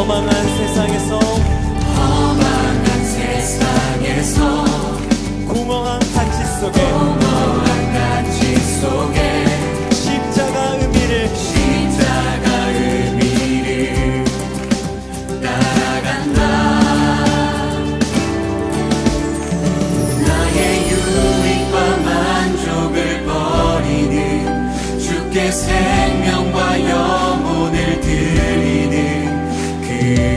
험한한 세상에서 공허한 가치 속에 십자가 의미를 따라간다. 나의 유익과 만족을 버리는 주께 생명과 영혼을 드리는 그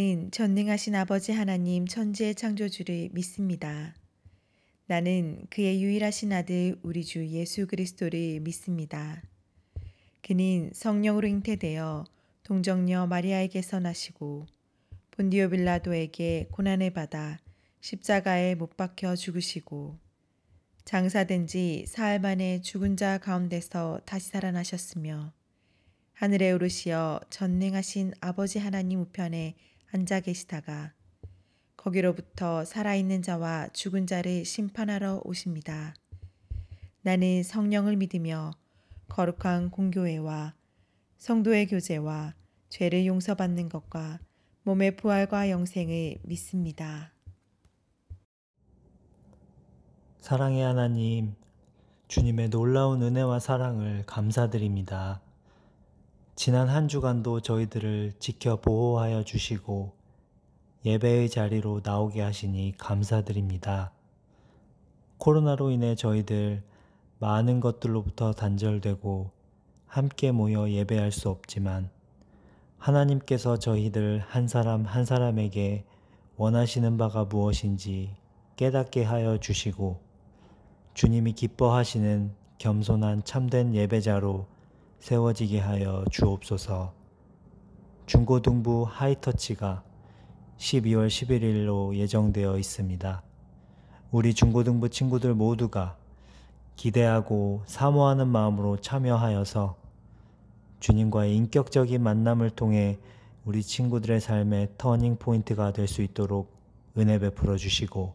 나는 전능하신 아버지 하나님 천지의 창조주를 믿습니다. 나는 그의 유일하신 아들 우리 주 예수 그리스도를 믿습니다. 그는 성령으로 잉태되어 동정녀 마리아에게서 나시고 본디오 빌라도에게 고난을 받아 십자가에 못 박혀 죽으시고 장사된 지 사흘 만에 죽은 자 가운데서 다시 살아나셨으며 하늘에 오르시어 전능하신 아버지 하나님 우편에 앉아 계시다가 거기로부터 살아있는 자와 죽은 자를 심판하러 오십니다. 나는 성령을 믿으며 거룩한 공교회와 성도의 교제와 죄를 용서받는 것과 몸의 부활과 영생을 믿습니다. 사랑의 하나님, 주님의 놀라운 은혜와 사랑을 감사드립니다. 지난 한 주간도 저희들을 지켜 보호하여 주시고 예배의 자리로 나오게 하시니 감사드립니다. 코로나로 인해 저희들 많은 것들로부터 단절되고 함께 모여 예배할 수 없지만 하나님께서 저희들 한 사람 한 사람에게 원하시는 바가 무엇인지 깨닫게 하여 주시고 주님이 기뻐하시는 겸손한 참된 예배자로 세워지게 하여 주옵소서. 중고등부 하이터치가 12월 11일로 예정되어 있습니다. 우리 중고등부 친구들 모두가 기대하고 사모하는 마음으로 참여하여서 주님과의 인격적인 만남을 통해 우리 친구들의 삶의 터닝 포인트가 될 수 있도록 은혜 베풀어 주시고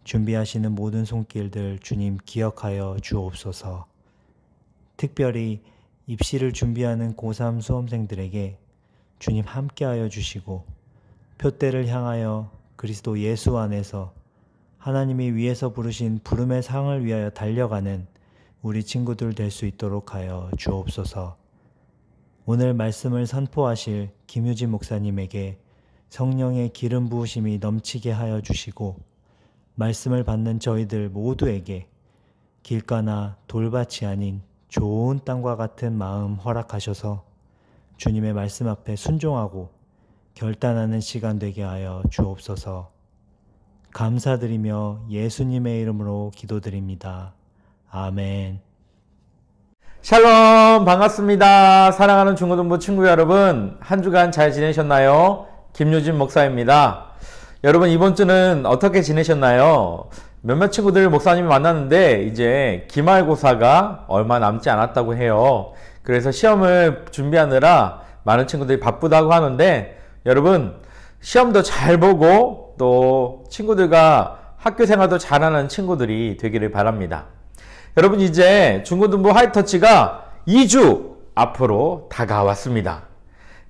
준비하시는 모든 손길들 주님 기억하여 주옵소서. 특별히 입시를 준비하는 고3 수험생들에게 주님 함께하여 주시고 표대를 향하여 그리스도 예수 안에서 하나님이 위에서 부르신 부름의 상을 위하여 달려가는 우리 친구들 될 수 있도록 하여 주옵소서. 오늘 말씀을 선포하실 김유진 목사님에게 성령의 기름 부으심이 넘치게 하여 주시고 말씀을 받는 저희들 모두에게 길가나 돌밭이 아닌 좋은 땅과 같은 마음 허락하셔서 주님의 말씀 앞에 순종하고 결단하는 시간 되게 하여 주옵소서. 감사드리며 예수님의 이름으로 기도드립니다. 아멘. 샬롬, 반갑습니다. 사랑하는 중고등부 친구 여러분, 한 주간 잘 지내셨나요? 김유진 목사입니다. 여러분, 이번 주는 어떻게 지내셨나요? 몇몇 친구들 목사님을 만났는데 이제 기말고사가 얼마 남지 않았다고 해요. 그래서 시험을 준비하느라 많은 친구들이 바쁘다고 하는데 여러분, 시험도 잘 보고 또 친구들과 학교 생활도 잘하는 친구들이 되기를 바랍니다. 여러분, 이제 중고등부 하이터치가 2주 앞으로 다가왔습니다.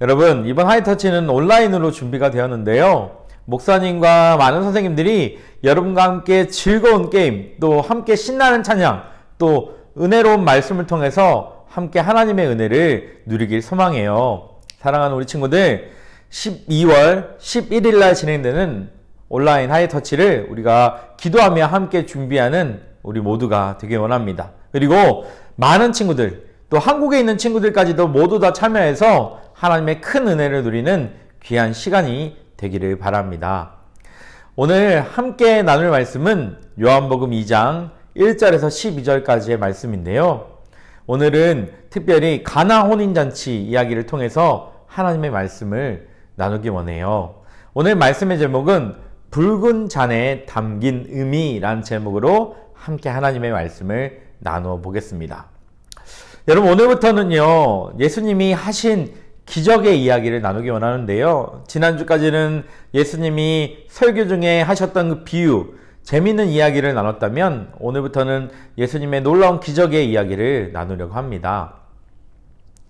여러분, 이번 하이터치는 온라인으로 준비가 되었는데요. 목사님과 많은 선생님들이 여러분과 함께 즐거운 게임, 또 함께 신나는 찬양, 또 은혜로운 말씀을 통해서 함께 하나님의 은혜를 누리길 소망해요. 사랑하는 우리 친구들, 12월 11일 날 진행되는 온라인 하이터치를 우리가 기도하며 함께 준비하는 우리 모두가 되길 원합니다. 그리고 많은 친구들, 또 한국에 있는 친구들까지도 모두 다 참여해서 하나님의 큰 은혜를 누리는 귀한 시간이 되기를 바랍니다. 오늘 함께 나눌 말씀은 요한복음 2장 1절에서 12절까지의 말씀인데요. 오늘은 특별히 가나 혼인잔치 이야기를 통해서 하나님의 말씀을 나누기 원해요. 오늘 말씀의 제목은 붉은 잔에 담긴 의미라는 제목으로 함께 하나님의 말씀을 나누어 보겠습니다. 여러분, 오늘부터는요, 예수님이 하신 기적의 이야기를 나누기 원하는데요. 지난주까지는 예수님이 설교 중에 하셨던 그 비유, 재미있는 이야기를 나눴다면 오늘부터는 예수님의 놀라운 기적의 이야기를 나누려고 합니다.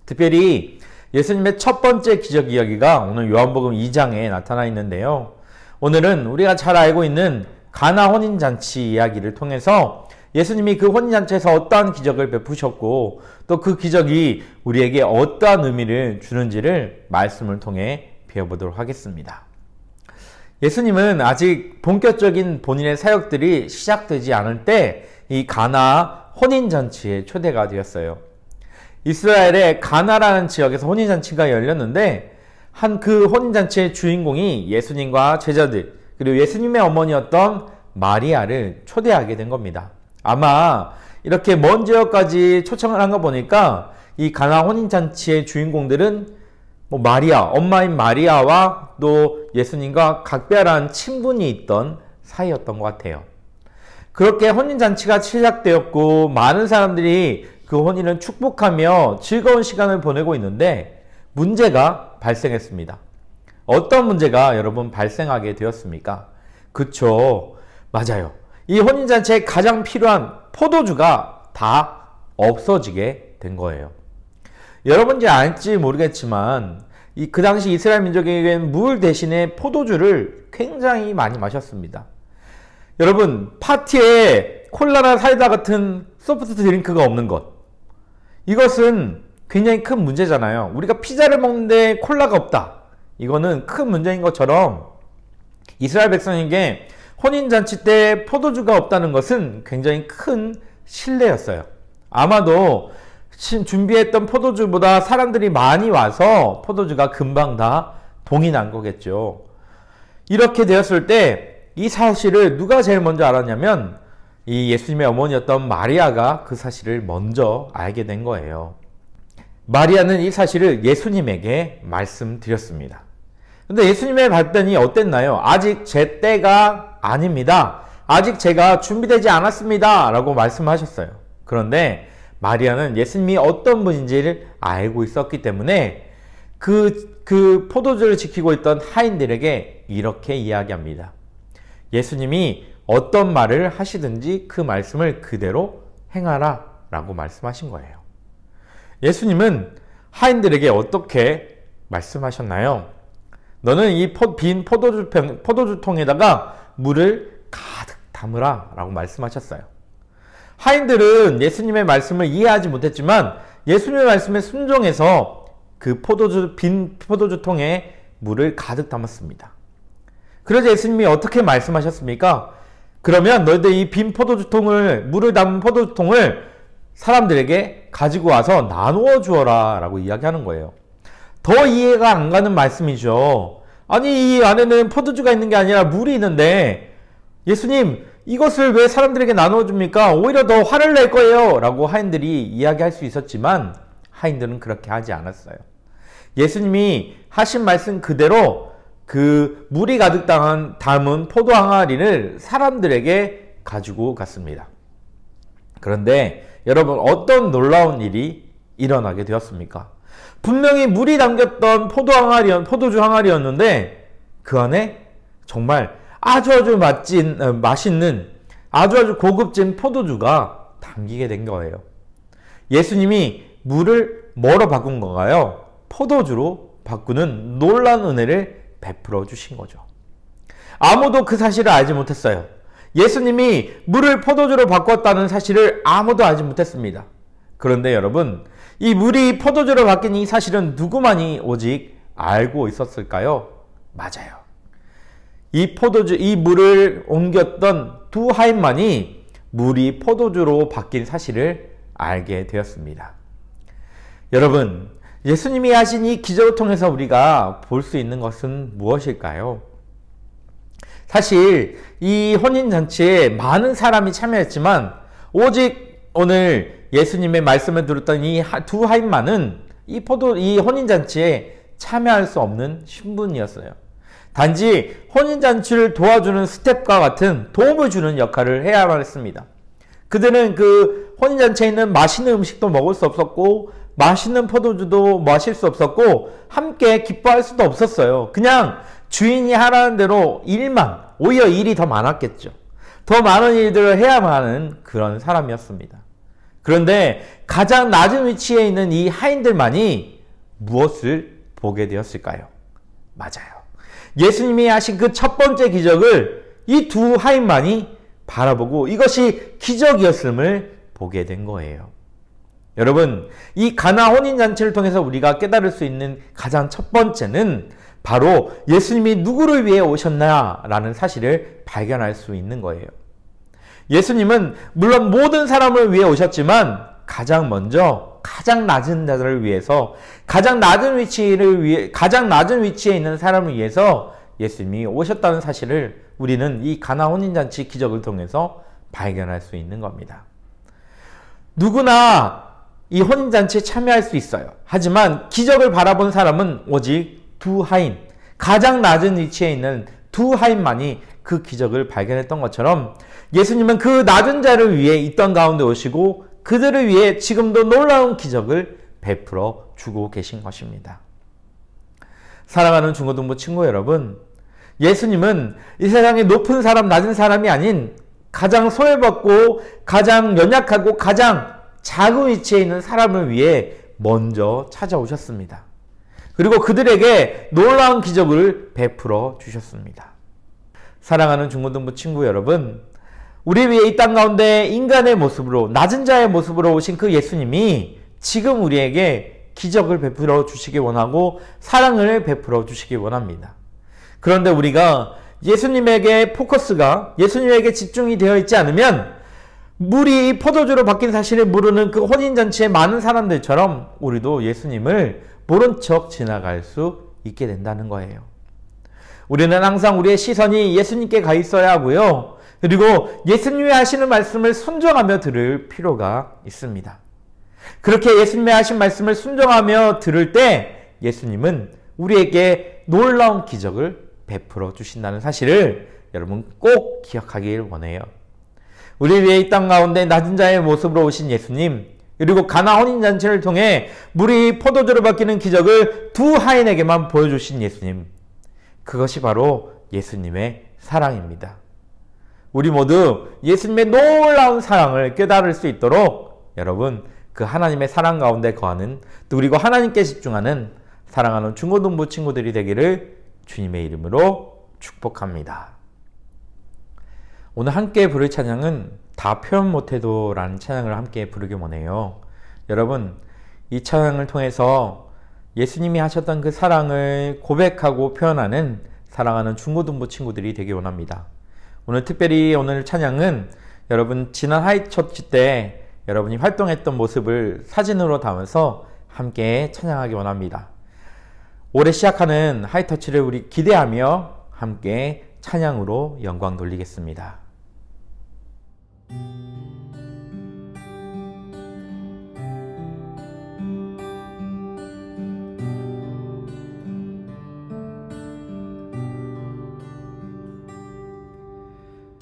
특별히 예수님의 첫 번째 기적 이야기가 오늘 요한복음 2장에 나타나 있는데요. 오늘은 우리가 잘 알고 있는 가나 혼인잔치 이야기를 통해서 예수님이 그 혼인잔치에서 어떠한 기적을 베푸셨고 또 그 기적이 우리에게 어떠한 의미를 주는지를 말씀을 통해 배워보도록 하겠습니다. 예수님은 아직 본격적인 본인의 사역들이 시작되지 않을 때 이 가나 혼인잔치에 초대가 되었어요. 이스라엘의 가나라는 지역에서 혼인잔치가 열렸는데 한 그 혼인잔치의 주인공이 예수님과 제자들, 그리고 예수님의 어머니였던 마리아를 초대하게 된 겁니다. 아마 이렇게 먼 지역까지 초청을 한 거 보니까 이 가나 혼인잔치의 주인공들은 마리아, 엄마인 마리아와 또 예수님과 각별한 친분이 있던 사이였던 것 같아요. 그렇게 혼인잔치가 시작되었고 많은 사람들이 그 혼인을 축복하며 즐거운 시간을 보내고 있는데 문제가 발생했습니다. 어떤 문제가 여러분 발생하게 되었습니까? 그쵸, 맞아요. 이 혼인잔치에 가장 필요한 포도주가 다 없어지게 된 거예요. 여러분이 알지 모르겠지만 그 당시 이스라엘 민족에게는 물 대신에 포도주를 굉장히 많이 마셨습니다. 여러분, 파티에 콜라나 사이다 같은 소프트 드링크가 없는 것, 이것은 굉장히 큰 문제잖아요. 우리가 피자를 먹는데 콜라가 없다, 이거는 큰 문제인 것처럼 이스라엘 백성에게 혼인잔치 때 포도주가 없다는 것은 굉장히 큰 신뢰였어요. 아마도 준비했던 포도주보다 사람들이 많이 와서 포도주가 금방 다 동이 난 거겠죠. 이렇게 되었을 때 이 사실을 누가 제일 먼저 알았냐면 이 예수님의 어머니였던 마리아가 그 사실을 먼저 알게 된 거예요. 마리아는 이 사실을 예수님에게 말씀드렸습니다. 근데 예수님의 답변이 어땠나요? 아직 제 때가 아닙니다. 아직 제가 준비되지 않았습니다. 라고 말씀하셨어요. 그런데 마리아는 예수님이 어떤 분인지를 알고 있었기 때문에 그 포도주를 지키고 있던 하인들에게 이렇게 이야기합니다. 예수님이 어떤 말을 하시든지 그 말씀을 그대로 행하라 라고 말씀하신 거예요. 예수님은 하인들에게 어떻게 말씀하셨나요? 너는 이 빈 포도주통에다가 물을 가득 담으라 라고 말씀하셨어요. 하인들은 예수님의 말씀을 이해하지 못했지만 예수님의 말씀에 순종해서 그 빈 포도주통에 물을 가득 담았습니다. 그래서 예수님이 어떻게 말씀하셨습니까? 그러면 너희들 이 빈 물을 담은 포도주통을 사람들에게 가지고 와서 나누어 주어라 라고 이야기하는 거예요. 더 이해가 안 가는 말씀이죠. 아니, 이 안에는 포도주가 있는 게 아니라 물이 있는데 예수님, 이것을 왜 사람들에게 나누어 줍니까? 오히려 더 화를 낼 거예요 라고 하인들이 이야기할 수 있었지만 하인들은 그렇게 하지 않았어요. 예수님이 하신 말씀 그대로 그 물이 가득 담은 포도 항아리를 사람들에게 가지고 갔습니다. 그런데 여러분, 어떤 놀라운 일이 일어나게 되었습니까? 분명히 물이 담겼던 포도주 항아리였는데 그 안에 정말 아주 맛있는 아주 고급진 포도주가 담기게 된 거예요. 예수님이 물을 뭐로 바꾼 건가요? 포도주로 바꾸는 놀라운 은혜를 베풀어 주신 거죠. 아무도 그 사실을 알지 못했어요. 예수님이 물을 포도주로 바꿨다는 사실을 아무도 알지 못했습니다. 그런데 여러분, 이 물이 포도주로 바뀐 이 사실은 누구만이 오직 알고 있었을까요? 맞아요. 이 물을 옮겼던 두 하인만이 물이 포도주로 바뀐 사실을 알게 되었습니다. 여러분, 예수님이 하신 이 기적을 통해서 우리가 볼 수 있는 것은 무엇일까요? 사실 이 혼인잔치에 많은 사람이 참여했지만 오직 오늘 예수님의 말씀을 들었던 이 두 하인만은 이 혼인잔치에 참여할 수 없는 신분이었어요. 단지 혼인잔치를 도와주는 스텝과 같은 도움을 주는 역할을 해야만 했습니다. 그들은 그 혼인잔치에 있는 맛있는 음식도 먹을 수 없었고 맛있는 포도주도 마실 수 없었고 함께 기뻐할 수도 없었어요. 그냥 주인이 하라는 대로 오히려 일이 더 많았겠죠. 더 많은 일들을 해야만 하는 그런 사람이었습니다. 그런데 가장 낮은 위치에 있는 이 하인들만이 무엇을 보게 되었을까요? 맞아요. 예수님이 하신 그 첫 번째 기적을 이 두 하인만이 바라보고 이것이 기적이었음을 보게 된 거예요. 여러분, 이 가나 혼인잔치를 통해서 우리가 깨달을 수 있는 가장 첫 번째는 바로 예수님이 누구를 위해 오셨나라는 사실을 발견할 수 있는 거예요. 예수님은 물론 모든 사람을 위해 오셨지만 가장 먼저 가장 낮은 자들을 위해서, 가장 낮은 위치에 있는 사람을 위해서 예수님이 오셨다는 사실을 우리는 이 가나 혼인잔치 기적을 통해서 발견할 수 있는 겁니다. 누구나 이 혼인잔치에 참여할 수 있어요. 하지만 기적을 바라본 사람은 오직 두 하인, 가장 낮은 위치에 있는 두 하인만이 그 기적을 발견했던 것처럼 예수님은 그 낮은 자를 위해 이 땅 가운데 오시고 그들을 위해 지금도 놀라운 기적을 베풀어 주고 계신 것입니다. 사랑하는 중고등부 친구 여러분, 예수님은 이 세상에 높은 사람, 낮은 사람이 아닌 가장 소외받고 가장 연약하고 가장 작은 위치에 있는 사람을 위해 먼저 찾아오셨습니다. 그리고 그들에게 놀라운 기적을 베풀어 주셨습니다. 사랑하는 중고등부 친구 여러분, 우리 위해 이 땅 가운데 인간의 모습으로, 낮은 자의 모습으로 오신 그 예수님이 지금 우리에게 기적을 베풀어 주시기 원하고 사랑을 베풀어 주시기 원합니다. 그런데 우리가 예수님에게 포커스가, 예수님에게 집중이 되어 있지 않으면 물이 포도주로 바뀐 사실을 모르는 그 혼인잔치의 많은 사람들처럼 우리도 예수님을 모른 척 지나갈 수 있게 된다는 거예요. 우리는 항상 우리의 시선이 예수님께 가 있어야 하고요. 그리고 예수님이 하시는 말씀을 순종하며 들을 필요가 있습니다. 그렇게 예수님의 하신 말씀을 순종하며 들을 때 예수님은 우리에게 놀라운 기적을 베풀어 주신다는 사실을 여러분 꼭 기억하길 원해요. 우리 위해 이 땅 가운데 낮은 자의 모습으로 오신 예수님, 그리고 가나 혼인잔치를 통해 물이 포도주로 바뀌는 기적을 두 하인에게만 보여주신 예수님, 그것이 바로 예수님의 사랑입니다. 우리 모두 예수님의 놀라운 사랑을 깨달을 수 있도록 여러분 그 하나님의 사랑 가운데 거하는, 또 그리고 하나님께 집중하는 사랑하는 중고등부 친구들이 되기를 주님의 이름으로 축복합니다. 오늘 함께 부를 찬양은 다 표현 못해도 라는 찬양을 함께 부르기 원해요. 여러분, 이 찬양을 통해서 예수님이 하셨던 그 사랑을 고백하고 표현하는 사랑하는 중고등부 친구들이 되기 원합니다. 오늘 특별히 오늘 찬양은 여러분 지난 하이처치 때 여러분이 활동했던 모습을 사진으로 담아서 함께 찬양하기 원합니다. 올해 시작하는 하이터치를 우리 기대하며 함께 찬양으로 영광 돌리겠습니다.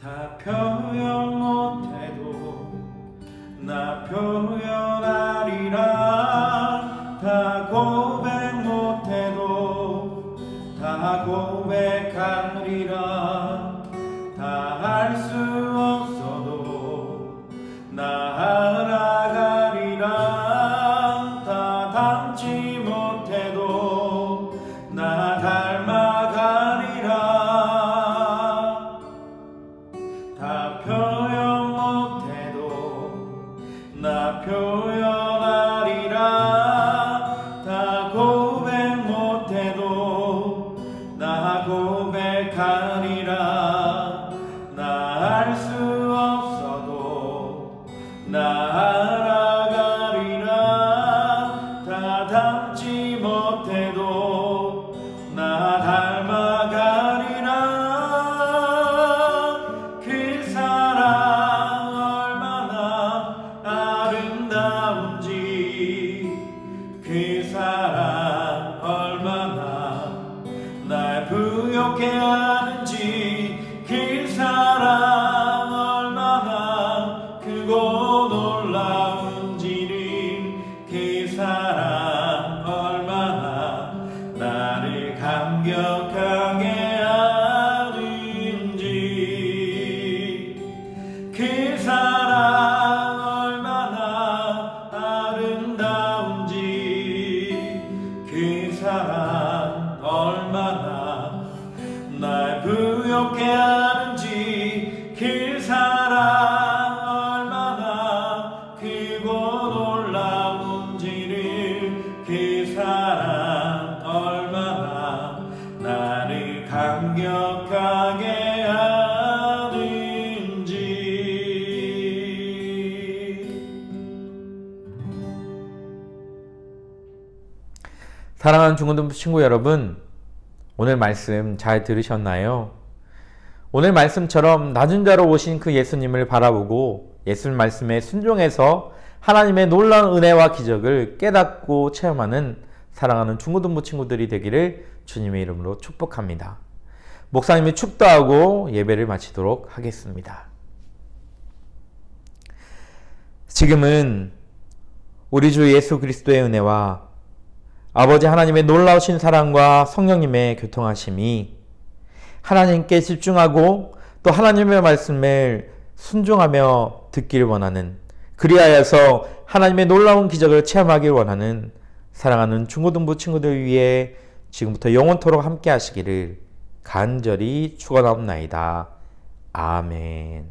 다 표현 못해도 나 표현하리라. 다 고백 못해도 다 고백하리라. 다 할 수 없어도 나 알아가리라. 다 닮지 못해도 나 닮아가리라. 다 표현 못해도 나 표현하리라. 다 고백 못해도 나 고백하리라. 나 알 수 없어도 나 알아가리라. 다 닮지 못해도 나 닮아가리라. 그 사랑 얼마나 아름다운지, 그 사랑 얼마나 날 부욕해 하는지, 그 사랑 얼마나 크고 놀라운지를, 그 사랑 얼마나 나를 감격하게 하는지, 그 사랑 얼마나 아름다운지, 그 사랑 얼마나 날 부욕해 하는지, 그 사랑 얼마나 크고 놀라운지를, 그 사랑 얼마나 나를 감격하게 하는지. 사랑하는 중고등부 친구 여러분, 오늘 말씀 잘 들으셨나요? 오늘 말씀처럼 낮은 자로 오신 그 예수님을 바라보고 예수님 말씀에 순종해서 하나님의 놀라운 은혜와 기적을 깨닫고 체험하는 사랑하는 중고등부 친구들이 되기를 주님의 이름으로 축복합니다. 목사님이 축도하고 예배를 마치도록 하겠습니다. 지금은 우리 주 예수 그리스도의 은혜와 아버지 하나님의 놀라우신 사랑과 성령님의 교통하심이 하나님께 집중하고 또 하나님의 말씀을 순종하며 듣기를 원하는, 그리하여서 하나님의 놀라운 기적을 체험하길 원하는 사랑하는 중고등부 친구들 위해 지금부터 영원토록 함께 하시기를 간절히 축원하옵나이다. 아멘.